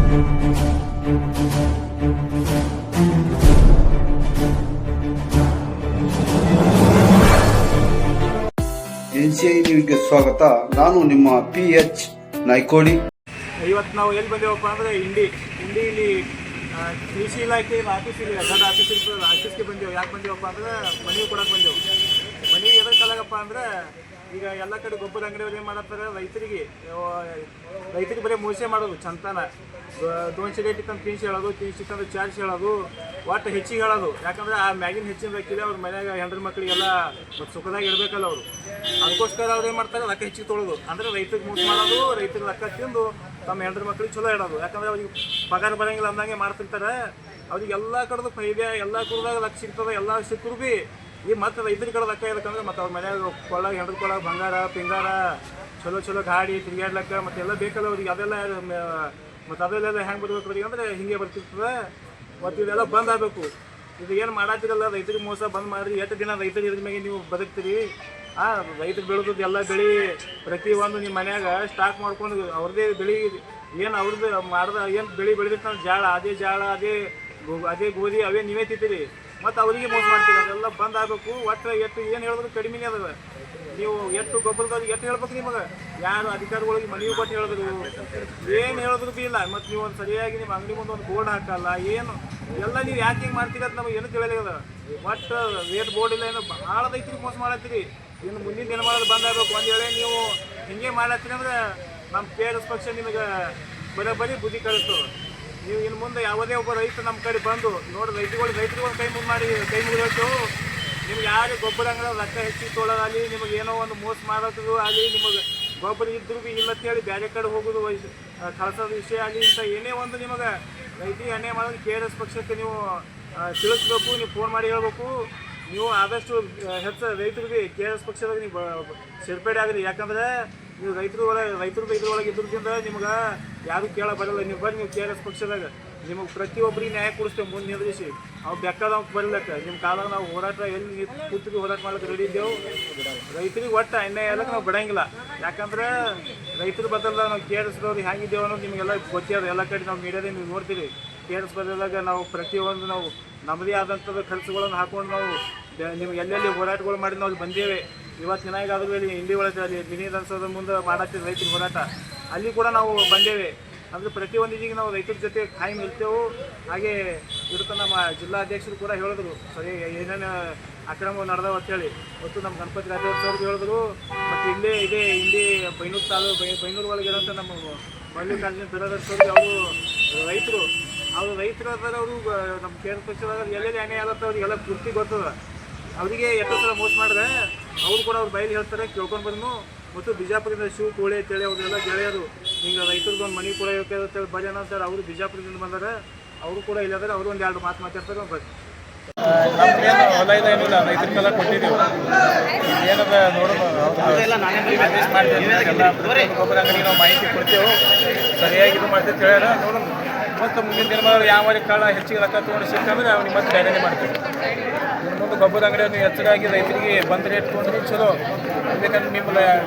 NCI ನ್ಯೂಸ್ಗೆ ಸ್ವಾಗತ. ನಾನು ನಿಮ್ಮ PH ನಾಯ್ಕೋಡಿ. ಇವತ್ತು ನಾವು ಎಲ್ಲಿ ಬಂದೇವಪ್ಪ ಅಂದರೆ ಇಂಡಿಯಲ್ಲಿ ಕೃಷಿ ಇಲಾಖೆ ಆಫೀಸ್ ಇದೆ, ಗಂಡ ಆಫೀಸ್ ಇರ್ತದೆ, ಆಫೀಸ್ಗೆ ಬಂದೆವು. ಯಾಕೆ ಬಂದೇವಪ್ಪ ಅಂದ್ರೆ ಮನೆಗೆ ಕೊಡಕ್ಕೆ ಬಂದೆವು. ಮನೆಗೆ ಎದಕ್ಕೆ ಕಲಾಗಪ್ಪ ಅಂದ್ರೆ ಈಗ ಎಲ್ಲ ಕಡೆ ಗೊಬ್ಬರ ಅಂಗಡಿಯವ್ರು ಏನು ಮಾಡತ್ತಾರೆ, ರೈತರಿಗೆ ಬರೀ ಮೋಸ ಮಾಡೋದು ಚಂತಾನ. 200 ರೇಟ್ ಇತ್ತಂದ್ರೆ 300 ಹೇಳೋದು, 300 ಇತ್ತಂದ್ರೆ 400 ಹೇಳೋದು, ಒಟ್ಟು ಹೆಚ್ಚಿಗೆ ಹೇಳೋದು. ಯಾಕಂದ್ರೆ ಆ ಮ್ಯಾಗಿನ ಹೆಚ್ಚಿನ ಬೇಕಿಲ್ಲ ಅವ್ರ ಮನ್ಯಾಗ ಹೆಂಡ್ರ ಮಕ್ಕಳಿಗೆಲ್ಲ ಮತ್ತು ಸುಖದಾಗ ಇರಬೇಕಲ್ಲ ಅವರು. ಅದಕ್ಕೋಸ್ಕರ ಅವ್ರು ಏನು ಮಾಡ್ತಾರೆ, ರೊಕ್ಕ ಹೆಚ್ಚಿಗೆ ತೊಳೋದು. ಅಂದರೆ ರೈತರಿಗೆ ಮೋಸ ಮಾಡೋದು, ರೈತರಿಗೆ ರೊಕ್ಕ ತಿಂದು ತಮ್ಮ ಹೆಂಡ್ರ ಮಕ್ಕಳಿಗೆ ಚಲೋ ಇಡೋದು. ಯಾಕಂದ್ರೆ ಅವ್ರಿಗೆ ಪಗಾರ ಬರೋಂಗಿಲ್ಲ ಅಂದಂಗೆ ಮಾಡ್ತಿರ್ತಾರೆ. ಅವ್ರಿಗೆ ಎಲ್ಲ ಕಡೆದು ಫೈದೆ, ಎಲ್ಲ ಕುಡ್ದಾಗ ರೊಕ್ಕ ಸಿಗ್ತದೆ. ಎಲ್ಲ ಸಿಕ್ಕರು ಭೀ ಈ ಮತ್ತು ರೈತರ ಕಡೆ ರೊಕ್ಕ ಇರಬೇಕಂದ್ರೆ ಮತ್ತು ಅವ್ರ ಮನ್ಯಾಗ ಕೊಳ್ಳಾಗ ಹೆಂಡ್ರ ಕೊಳ್ಳಾಗ ಬಂಗಾರ ಪಿಂಗಾರ ಚಲೋ ಗಾಡಿ ತಿರುಗಾಡ್ಲಕ್ಕ ಮತ್ತು ಎಲ್ಲ ಬೇಕಲ್ಲ ಅವ್ರಿಗೆ. ಅದೆಲ್ಲ ಮತ್ತು ಅದೆಲ್ಲ ಹೆಂಗೆ ಬರ್ಬೇಕು ಅವ್ರಿಗೆ ಅಂದರೆ ಹಿಂಗೆ ಬರ್ತಿರ್ತದೆ. ಮತ್ತು ಇದೆಲ್ಲ ಬಂದ್ ಆಗಬೇಕು. ಇದು ಏನು ಮಾಡಾತಿರಲ್ಲ, ರೈತರಿಗೆ ಮೋಸ ಬಂದ್ ಮಾಡಿರಿ. ಎಷ್ಟು ದಿನ ರೈತರು ಇದ್ರ ಮೇಲೆ ನೀವು ಬದುಕ್ತೀರಿ? ರೈತರು ಬೆಳೆದದ್ದು ಎಲ್ಲ ಬೆಳೆ ಪ್ರತಿಯೊಂದು ನಿಮ್ಮ ಮನ್ಯಾಗ ಸ್ಟಾಕ್ ಮಾಡ್ಕೊಂಡು ಅವ್ರದ್ದೇ ಬೆಳೆ ಏನು ಅವ್ರದ್ದು ಮಾಡ್ದ ಏನು ಬೆಳೆ ಬೆಳೆದಿರ್ತಾನೆ ಜಾಳ ಅದೇ ಗೋಧಿ ಅವೇ ನೀವೇ ತಿಂತೀರಿ. ಮತ್ತು ಅವರಿಗೆ ಮೋಸ ಮಾಡ್ತೀರಿ. ಅದೆಲ್ಲ ಬಂದ್ ಆಗಬೇಕು. ಒಟ್ಟು ಎಷ್ಟು ಏನು ಹೇಳಿದ್ರು ಕಡಿಮೆನೇ ಅದ. ನೀವು ಎಷ್ಟು ಗೊಬ್ಬರದವ್ರಿಗೆ ಎಷ್ಟು ಹೇಳ್ಬೇಕು ನಿಮಗೆ? ಯಾರು ಅಧಿಕಾರಿಗಳಿಗೆ ಮನವಿ ಕೊಟ್ಟು ಹೇಳಿದ್ರು ಏನು ಹೇಳಿದ್ರು ಭೀ ಇಲ್ಲ. ಮತ್ತು ನೀವು ಒಂದು ಸರಿಯಾಗಿ ನಿಮ್ಮ ಅಂಗಡಿ ಮುಂದೆ ಒಂದು ಬೋರ್ಡ್ ಹಾಕಲ್ಲ. ಏನು ಎಲ್ಲ ನೀವು ಯಾಕೆ ಹಿಂಗೆ ಮಾಡ್ತೀರಿ ಅಂತ ನಮಗೆ ಏನು ತಿಳಿಯಲ್ಲ. ಒಟ್ಟು ರೇಟ್ ಬೋರ್ಡ್ ಇಲ್ಲ, ಏನು ಭಾಳ ರೈತರಿಗೆ ಮೋಸ ಮಾಡತ್ತೀರಿ. ಇನ್ನು ಮುಂದಿನ ದಿನ ಮಾಡೋದು ಬಂದ್ ಆಗಬೇಕು. ಒಂದು ವೇಳೆ ನೀವು ಹಿಂಗೆ ಮಾಡತ್ತೀರಿ ಅಂದ್ರೆ ನಮ್ಮ KRS ಪಕ್ಷ ನಿಮಗೆ ಬರೀ ಬುದ್ಧಿ ಕಳಿಸ್ತದೆ. ನೀವು ಇನ್ನು ಮುಂದೆ ಯಾವುದೇ ಒಬ್ಬ ರೈತ ನಮ್ಮ ಕಡೆ ಬಂದು ನೋಡಿ, ರೈತರಿಗೆ ಒಂದು ಕೈ ಮುಗಿದು ಹೇಳ್ತೇವೆ. ನಿಮ್ಗೆ ಯಾರು ಗೊಬ್ಬರ ಅಂಗಡಿ ರೊಕ್ಕ ಹೆಚ್ಚಿಗೆ ತೊಳೋದಾಗಲಿ, ನಿಮಗೆ ಏನೋ ಒಂದು ಮೋಸ ಮಾಡೋದು ಆಗಲಿ, ನಿಮಗೆ ಗೊಬ್ಬರ ಇದ್ರೂ ಭೀ ಇಲ್ಲ ಅಂತೇಳಿ ಬೇರೆ ಕಡೆ ಹೋಗೋದು ಕಳ್ಸೋದು ವಿಷಯ ಆಗಲಿ, ಇಂಥ ಏನೇ ಒಂದು ನಿಮಗೆ ರೈತರಿಗೆ ಅನ್ಯಾಯ ಮಾಡೋದು KRS ಪಕ್ಷಕ್ಕೆ ನೀವು ತಿಳಿಸ್ಬೇಕು. ನೀವು ಫೋನ್ ಮಾಡಿ ಹೇಳ್ಬೇಕು. ನೀವು ಆದಷ್ಟು ಹೆಚ್ಚು ರೈತರಿಗೆ KRS ಪಕ್ಷದಾಗ ನೀವು ಸೇರ್ಪಡೆ ಆಗಿರಿ. ಯಾಕಂದರೆ ನೀವು ರೈತರದ್ದು ಇದ್ರೊಳಗೆ ಇದ್ರದಿಂದ ನಿಮ್ಗೆ ಯಾರು ಕೇಳ ಬರಲ್ಲ. ನೀವು ಬರ್ರಿ, ನೀವು KRS ಪಕ್ಷದಾಗ ನಿಮಗೆ ಪ್ರತಿಯೊಬ್ಬರಿಗೆ ನ್ಯಾಯ ಕೊಡಿಸ್ತೇವೆ ಮುಂದೆ ನಿಂದ್ರಿಸಿ. ಅವು ಬೆಕ್ಕದವ್ ಬರ್ಲಕ್ಕ ನಿಮ್ಮ ಕಾಲಾಗ ನಾವು ಹೋರಾಟ ಎಲ್ಲಿ ಕೂತಿಗೆ ಹೋರಾಟ ಮಾಡ್ಲಿಕ್ಕೆ ರೆಡಿ ಇದ್ದೇವೆ. ರೈತರಿಗೆ ಒಟ್ಟು ಅನ್ಯಾಯ ಎಲ್ಲಕ್ಕೆ ನಾವು ಬಿಡಂಗಿಲ್ಲ. ಯಾಕಂದ್ರೆ ರೈತರ ಬದಲ ನಾವು KRSದವ್ರು ಹೆಂಗಿದ್ದೇವೆ ಅನ್ನೋದು ನಿಮಗೆಲ್ಲ ಗೊತ್ತಿರೋದು. ಎಲ್ಲ ಕಡೆ ನಾವು ಮೀಡಿಯಾದಲ್ಲಿ ನೀವು ನೋಡ್ತೀರಿ. KRS ಬದಲಾಗ ನಾವು ಪ್ರತಿಯೊಂದು ನಾವು ನಮ್ಮದೇ ಆದಂಥದ್ದು ಖರ್ಚುಗಳನ್ನು ಹಾಕ್ಕೊಂಡು ನಾವು ನಿಮ್ಗೆ ಎಲ್ಲೆಲ್ಲಿ ಹೋರಾಟಗಳು ಮಾಡಿ ನಾವು ಬಂದೇವೆ. ಇವತ್ತು ಚೆನ್ನಾಗಾದ್ರೂ ಇಲ್ಲಿ ಇಂಡಿ ಒಳಗೆ ಅಲ್ಲಿ ಮಿನಿ ವಿಧಾನಸೌಧದ ಮುಂದೆ ಮಾಡತ್ತೀವಿ ರೈತರ ಹೋರಾಟ, ಅಲ್ಲಿ ಕೂಡ ನಾವು ಬಂದೇವೆ. ಅಂದರೆ ಪ್ರತಿಯೊಂದಿಗೆ ನಾವು ರೈತರ ಜೊತೆ ಕಾಯಿ ನಿಲ್ತೇವೆ. ಹಾಗೆ ಇರುತ್ತೆ. ನಮ್ಮ ಜಿಲ್ಲಾಧ್ಯಕ್ಷರು ಕೂಡ ಹೇಳಿದ್ರು ಸರಿ ಏನೇನು ಅಕ್ರಮ ನಡೆದವು ಅಂತೇಳಿ. ಮತ್ತು ನಮ್ಮ ಗಣಪತಿ ರಾಜ್ಯೋತ್ಸವ್ರಿಗೆ ಹೇಳಿದ್ರು. ಮತ್ತು ಇಲ್ಲೇ ಇದೆ ಇಲ್ಲಿ ಬೈನೂರು ಒಳಗೆ ಇರೋಂಥ ನಮ್ಮ ಮಲ್ಲಿಕಾರ್ಜುನ ಬಿರಾದರ್ಶವ್ರಿಗೆ ಅವರು ರೈತರು ಅದಾರ. ಅವರು ನಮ್ಮ KRS ಪಕ್ಷದಾಗ ಎಲ್ಲೆಲ್ಲಿ ಅನ್ಯಾಯ ಆಗತ್ತೆ ಅವ್ರಿಗೆಲ್ಲ ಪೂರ್ತಿ ಗೊತ್ತದ. ಅವರಿಗೆ ಎಷ್ಟು ಸಲ ಮೋಸ ಮಾಡಿದ್ರೆ ಅವರು ಕೂಡ ಅವ್ರು ಬಯಲು ಹೇಳ್ತಾರೆ, ಕೇಳ್ಕೊಂಡು ಬಂದು. ಮತ್ತು ಬಿಜಾಪುರದಿಂದ ಶಿವ ಕೋಳಿ ಅಂತೇಳಿ ಅವ್ರೆಲ್ಲ ಗೆಳೆಯರು ಹಿಂಗೆ ರೈತರಿಗೆ ಒಂದು ಮನೆ ಕೂಡ ಅಂತೇಳಿ ಬರೀ ಅಂತಾರೆ. ಅವರು ಬಿಜಾಪುರದಿಂದ ಬಂದರೆ ಅವರು ಕೂಡ ಇಲ್ಲದ್ರೆ ಅವರು ಒಂದು 2 ಮಾತು ಮಾತಾಡ್ತಾರೆ. ಬರ್ರಿ, ನಮ್ಗೇನು ಹೊಲ ಇಲ್ಲ, ಏನಿಲ್ಲ, ರೈತರಿಗೆಲ್ಲ ಕೊಟ್ಟಿದ್ದೀವಿ. ಏನದ ನೋಡೋದು ಗೊಬ್ಬರ ಅಂಗಡಿಗೆ ನಾವು ಮಾಹಿತಿ ಕೊಡ್ತೇವೆ. ಸರಿಯಾಗಿ ಇದು ಮಾಡ್ತೇವೆ ಹೇಳ್ಯಾರ. ನೋಡೋಣ ಮತ್ತು ಮುಂದಿನ ದಿನ ಯಾವ ಕಾಳ ಹೆಚ್ಚಿಗೆ ರೊಕ್ಕ ತೊಗೊಂಡು ಸಿಕ್ಕಂದ್ರೆ ಅವ್ನಿಗೆ ಮತ್ತೆ ಬೇರೆನೇ ಮಾಡ್ತೀವಿ. ಇನ್ನು ಮುಂದೆ ಗೊಬ್ಬರ ಅಂಗಡಿಯನ್ನು ಹೆಚ್ಚಾಗಿ ರೈತರಿಗೆ ಬಂದು ರೇಟ್ ತೊಗೊಂಡ್ರೆ ಚಲೋ. ಬೇಕಂದ್ರೆ ನಿಮ್ಮ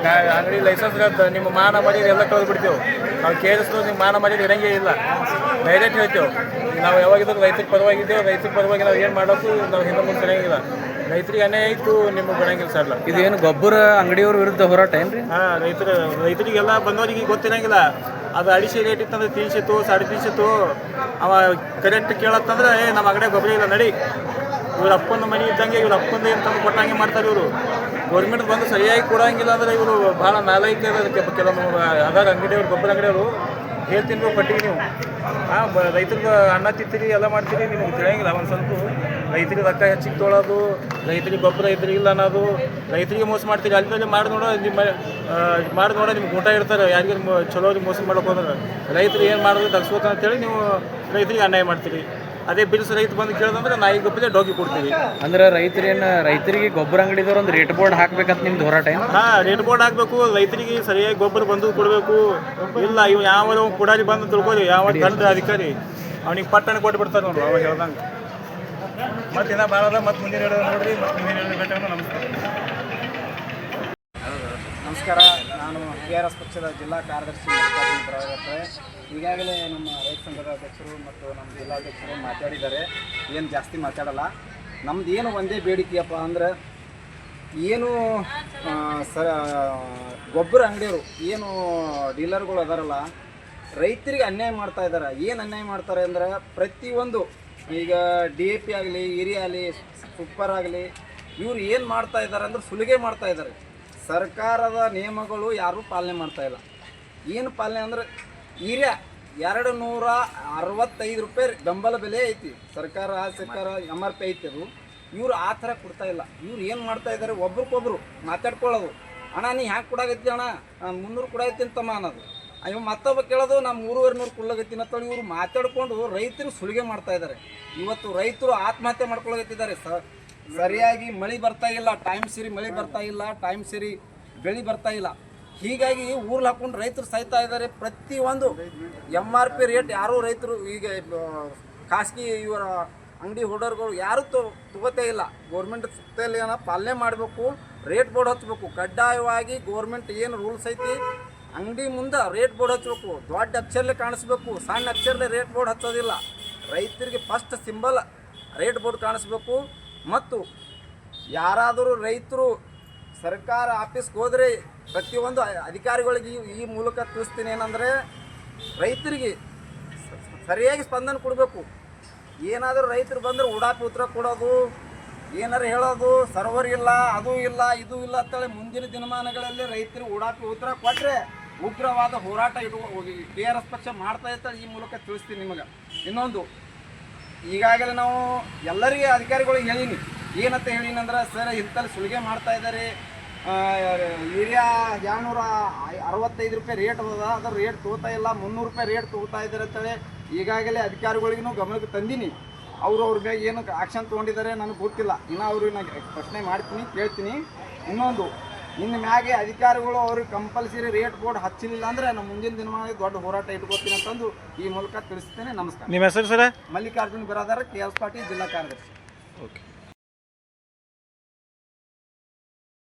ಅಂಗಡಿ ಲೈಸೆನ್ಸ್ ನಿಮ್ಮ ಮಾನ ಮರ್ಯಾದೆ ಎಲ್ಲ ಕಳೆದು ಬಿಡ್ತೇವೆ. ನಾವು KRSದವ್ರು ನಿಮ್ಮ ಮಾನ ಮರ್ಯಾದೆ ಇರಂಗೇ ಇಲ್ಲ. ಡೈರೆಕ್ಟ್ ಹೇಳ್ತೇವೆ. ನಾವು ಯಾವಾಗಿದ್ದರೂ ರೈತರ ಪರವಾಗಿದ್ದೇವೆ. ರೈತರ ಪರವಾಗಿ ನಾವು ಏನು ಮಾಡೋದು ನಾವು ಹಿಂದೆ ಮುಂದೆ ಸರಿಯಾಗಿಲ್ಲ. ರೈತರಿಗೆ ಅನ್ಯಾಯ ಇತ್ತು, ನಿಮಗೆ ಬರಂಗಿಲ್ಲ ಸರ್. ಇದೇನು ಗೊಬ್ಬರ ಅಂಗಡಿಯವ್ರ ವಿರುದ್ಧ ಹೋರಾಟ ಏನ್ರಿ? ರೈತರಿಗೆಲ್ಲ ಬಂದವರಿಗೆ ಗೊತ್ತಿರಂಗಿಲ್ಲ. ಅದು 250 ರೇಟ್ ಇತ್ತಂದ್ರೆ 300 350 ಅವ ಕರೆಕ್ಟ್ ಕೇಳತ್ತಂದ್ರೆ ನಮ್ಮ ಅಂಗಡಿ ಗೊಬ್ಬರ ಇಲ್ಲ ನಡಿ. ಇವ್ರ ಅಪ್ಪನ ಮನೆ ಇದ್ದಂಗೆ ಇವ್ರ ಅಪ್ಪಂದು ಏನು ತಂದು ಕೊಟ್ಟಂಗೆ ಮಾಡ್ತಾರೆ ಇವರು. ಗೌರ್ಮೆಂಟ್ ಬಂದು ಸರಿಯಾಗಿ ಕೊಡೋಂಗಿಲ್ಲ ಅಂದರೆ ಇವರು ಭಾಳ ನಾಲಾಯಕ. ಕೆಲವು ಅದಾರ ಅಂಗಡಿಯವ್ರು, ಗೊಬ್ಬರ ಅಂಗಡಿಯವರು ಹೇಳ್ತೀನಿ ಪಟ್ಟಿಗೆ ನೀವು ರೈತರಿಗೆ ಅನ್ನ ತಿಂತೀರಿ ಎಲ್ಲ ಮಾಡ್ತೀರಿ, ನಿಮಗೆ ತಿಳಿಯಂಗಿಲ್ಲ. ಒಂದು ಸ್ವಲ್ಪ ರೈತರಿಗೆ ರೊಕ್ಕ ಹೆಚ್ಚಿಗೆ ತೊಳೋದು, ರೈತರಿಗೆ ಗೊಬ್ಬರ ಇದ್ರಿಗಿಲ್ಲ ಅನ್ನೋದು, ರೈತರಿಗೆ ಮೋಸ ಮಾಡ್ತೀರಿ. ಅಲ್ಲಿ ಮಾಡಿ ನೋಡೋ ನಿಮ್ಗೆ ಊಟ ಇರ್ತಾರೆ. ಯಾರಿಗೆ ಚಲೋ ಮೋಸ ಮಾಡೋಕೆ ಹೋದ್ರೆ ರೈತರು ಏನು ಮಾಡೋದು ತಗ್ಸ್ಕೋತ ಅಂತೇಳಿ ನೀವು ರೈತರಿಗೆ ಅನ್ಯಾಯ ಮಾಡ್ತೀರಿ. ಅದೇ ಬಿಲ್ಸ್ ರೈತ ಬಂದು ಕೇಳೋದಂದ್ರೆ ನಾಯಿ ಗೊಬ್ಬರ ಡೋಗಿ ಕೊಡ್ತೀವಿ. ಅಂದ್ರೆ ರೈತರಿಗೆ ಗೊಬ್ಬರ ಅಂಗಡಿದವ್ರು ಒಂದು ರೇಟ್ ಬೋರ್ಡ್ ಹಾಕ್ಬೇಕಂತ ನಿಮ್ದು ಹೋರಾಟ ಏನು? ರೇಟ್ ಬೋರ್ಡ್ ಹಾಕಬೇಕು. ರೈತರಿಗೆ ಸರಿಯಾಗಿ ಗೊಬ್ಬರ ಬಂದು ಕೊಡಬೇಕು. ಇಲ್ಲ ಇವು ಯಾವ ಕೊಡಾರಿ ಬಂದು ತಿಳ್ಕೊರಿ, ಯಾವ ದೊಡ್ಡ ಅಧಿಕಾರಿ ಅವ್ನಿಗೆ ಪಟ್ಟಣ ಕೊಟ್ಟು ಬಿಡ್ತಾರೆ ನೋಡ್ರಿ ಅವಾಗ ಹೇಳ್ದಂಗೆ. ಮತ್ತು ಇನ್ನೂ ಭಾಳ ಅದ. ಮತ್ತು ಮುಂದಿನ ಹೇಳೋದು ನೋಡ್ರಿ. ಮತ್ತು ಮುಂದಿನ ಭೇಟಿಯಾಗ ನಮಸ್ಕಾರ. ನಾನು KRS ಪಕ್ಷದ ಜಿಲ್ಲಾ ಕಾರ್ಯದರ್ಶಿ. ಈಗಾಗಲೇ ನಮ್ಮ ರೈತ ಸಂಘದ ಅಧ್ಯಕ್ಷರು ಮತ್ತು ನಮ್ಮ ಜಿಲ್ಲಾಧ್ಯಕ್ಷರು ಮಾತಾಡಿದ್ದಾರೆ. ಏನು ಜಾಸ್ತಿ ಮಾತಾಡಲ್ಲ. ನಮ್ದು ಏನು ಒಂದೇ ಬೇಡಿಕೆಯಪ್ಪ ಅಂದ್ರೆ ಏನು ಗೊಬ್ಬರ ಅಂಗಡಿಯವರು ಏನು ಡೀಲರ್ಗಳು ಅದಾರಲ್ಲ, ರೈತರಿಗೆ ಅನ್ಯಾಯ ಮಾಡ್ತಾ ಇದ್ದಾರೆ. ಏನು ಅನ್ಯಾಯ ಮಾಡ್ತಾರೆ ಅಂದ್ರೆ ಪ್ರತಿಯೊಂದು ಈಗ DAP ಆಗಲಿ, ಯೂರಿಯಾ ಆಗಲಿ, ಸೂಪರ್ ಆಗಲಿ, ಇವ್ರು ಏನು ಮಾಡ್ತಾ ಇದ್ದಾರೆ ಅಂದ್ರೆ ಸುಲಿಗೆ ಮಾಡ್ತಾ ಇದ್ದಾರೆ. ಸರ್ಕಾರದ ನಿಯಮಗಳು ಯಾರೂ ಪಾಲನೆ ಮಾಡ್ತಾ ಇಲ್ಲ. ಏನು ಪಾಲನೆ ಅಂದ್ರೆ ಯೂರಿಯಾ 265 ರೂಪಾಯಿ ಬೆಂಬಲ ಬೆಲೆ ಐತಿ, ಸರ್ಕಾರ MRP ಐತಿ. ಅದು ಇವ್ರು ಆ ಥರ ಕೊಡ್ತಾ ಇಲ್ಲ. ಇವ್ರು ಏನು ಮಾಡ್ತಾ ಇದ್ದಾರೆ, ಒಬ್ರಿಗೊಬ್ರು ಮಾತಾಡ್ಕೊಳ್ಳೋದು, ಅಣ್ಣ ನೀ ಹ್ಯಾಂಗೆ ಕೊಡಾಗತ್ತಿ ಅಣ್ಣ, 300 ಕೊಡಾಗತ್ತಿ ಅಂತಮ್ಮ ಅನ್ನೋದು. ಇವ್ ಮತ್ತೊಬ್ಬ ಕೇಳೋದು ನಾ 300 ಕೊಡ್ಲಾಗತ್ತೀನಿ ಅಂತೇಳಿ ಇವ್ರು ಮಾತಾಡ್ಕೊಂಡು ರೈತರು ಸುಲಿಗೆ ಮಾಡ್ತಾ ಇದ್ದಾರೆ. ಇವತ್ತು ರೈತರು ಆತ್ಮಹತ್ಯೆ ಮಾಡ್ಕೊಳಗತ್ತಿದ್ದಾರೆ. ಸರಿಯಾಗಿ ಮಳೆ ಬರ್ತಾ ಇಲ್ಲ, ಟೈಮ್ ಸರಿ ಮಳೆ ಬರ್ತಾ ಇಲ್ಲ, ಟೈಮ್ ಸರಿ ಬೆಳೆ ಬರ್ತಾ ಇಲ್ಲ. ಹೀಗಾಗಿ ಊರ್ಲಿ ಹಾಕೊಂಡು ರೈತರು ಸಾಯ್ತಾ ಇದ್ದಾರೆ. ಪ್ರತಿಯೊಂದು MRP ರೇಟ್ ಯಾರೂ ರೈತರು ಈಗ ಖಾಸಗಿ ಇವರ ಅಂಗಡಿ ಹೋಲ್ಡರ್ಗಳು ಯಾರೂ ತಗೋತೇ ಇಲ್ಲ. ಗೋರ್ಮೆಂಟ್ ಸುತ್ತಲ್ಲಿ ಏನೋ ಪಾಲನೆ ಮಾಡಬೇಕು, ರೇಟ್ ಬೋರ್ಡ್ ಹಚ್ಚಬೇಕು. ಕಡ್ಡಾಯವಾಗಿ ಗೋರ್ಮೆಂಟ್ ಏನು ರೂಲ್ಸ್ ಐತಿ, ಅಂಗಡಿ ಮುಂದೆ ರೇಟ್ ಬೋರ್ಡ್ ಹಚ್ಚಬೇಕು. ದೊಡ್ಡ ಅಕ್ಷರಲ್ಲೇ ಕಾಣಿಸ್ಬೇಕು, ಸಣ್ಣ ಅಕ್ಷರಲ್ಲೇ ರೇಟ್ ಬೋರ್ಡ್ ಹಚ್ಚೋದಿಲ್ಲ. ರೈತರಿಗೆ ಫಸ್ಟ್ ಸಿಂಬಲ್ ರೇಟ್ ಬೋರ್ಡ್ ಕಾಣಿಸ್ಬೇಕು. ಮತ್ತು ಯಾರಾದರೂ ರೈತರು ಸರ್ಕಾರ ಆಫೀಸ್ಗೆ ಹೋದರೆ ಪ್ರತಿಯೊಂದು ಅಧಿಕಾರಿಗಳಿಗೆ ಈ ಮೂಲಕ ತಿಳಿಸ್ತೀನಿ ಏನಂದರೆ, ರೈತರಿಗೆ ಸರಿಯಾಗಿ ಸ್ಪಂದನೆ ಕೊಡಬೇಕು. ಏನಾದರೂ ರೈತರು ಬಂದರೆ ಉಡಾಪಿ ಉತ್ತರ ಕೊಡೋದು, ಏನಾರು ಹೇಳೋದು, ಸರ್ವರ್ ಇಲ್ಲ, ಅದು ಇಲ್ಲ, ಇದು ಇಲ್ಲ ಅಂತೇಳಿ ಮುಂದಿನ ದಿನಮಾನಗಳಲ್ಲಿ ರೈತರಿಗೆ ಉಡಾಪಿ ಉತ್ತರ ಕೊಟ್ಟರೆ ಉಗ್ರವಾದ ಹೋರಾಟ TRS ಪಕ್ಷ ಮಾಡ್ತಾ ಇರ್ತಾರೆ. ಈ ಮೂಲಕ ತಿಳಿಸ್ತೀನಿ ನಿಮಗೆ. ಇನ್ನೊಂದು, ಈಗಾಗಲೇ ನಾವು ಎಲ್ಲರಿಗೆ ಅಧಿಕಾರಿಗಳಿಗೆ ಹೇಳೀನಿ. ಏನಂತ ಹೇಳೀನಿ ಅಂದ್ರೆ, ಸರ್ ಇಂಥಲ್ಲಿ ಸುಲಿಗೆ ಮಾಡ್ತಾ ಇದ್ದಾರೆ, ಯೂರಿಯಾ 265 ರೂಪಾಯಿ ರೇಟ್ ಅದ, ಅದ್ರ ರೇಟ್ ತಗೋತಾ ಇಲ್ಲ, 300 ರೂಪಾಯಿ ರೇಟ್ ತಗೋತಾ ಇದ್ದಾರೆ ಅಂತೇಳಿ ಈಗಾಗಲೇ ಅಧಿಕಾರಿಗಳಿಗೂ ಗಮನಕ್ಕೆ ತಂದೀನಿ. ಅವ್ರ ಮೇಲೆ ಏನು ಆಕ್ಷನ್ ತೊಗೊಂಡಿದ್ದಾರೆ ನನಗೆ ಗೊತ್ತಿಲ್ಲ. ಇನ್ನೂ ಅವ್ರಿಗೆ ನಾನು ಪ್ರಶ್ನೆ ಮಾಡ್ತೀನಿ, ಕೇಳ್ತೀನಿ. ಇನ್ನೊಂದು, ಇನ್ನು ಮ್ಯಾಗೆ ಅಧಿಕಾರಿಗಳು ಅವ್ರಿಗೆ ಕಂಪಲ್ಸರಿ ರೇಟ್ ಬೋರ್ಡ್ ಹಚ್ಚಲಿಲ್ಲ ಅಂದರೆ ನಮ್ಮ ಮುಂದಿನ ದಿನಮಾನದಲ್ಲಿ ದೊಡ್ಡ ಹೋರಾಟ ಇಟ್ಕೋತೀನಿ ಅಂತಂದು ಈ ಮೂಲಕ ತಿಳಿಸ್ತೇನೆ. ನಮಸ್ಕಾರ. ನಿಮ್ಮ ಹೆಸರು ಸರ್? ಮಲ್ಲಿಕಾರ್ಜುನ್ ಬಿರಾದಾರ, KS ಪಾಟೀಲ್, ಜಿಲ್ಲಾ ಕಾರ್ಯದರ್ಶಿ. ಓಕೆ.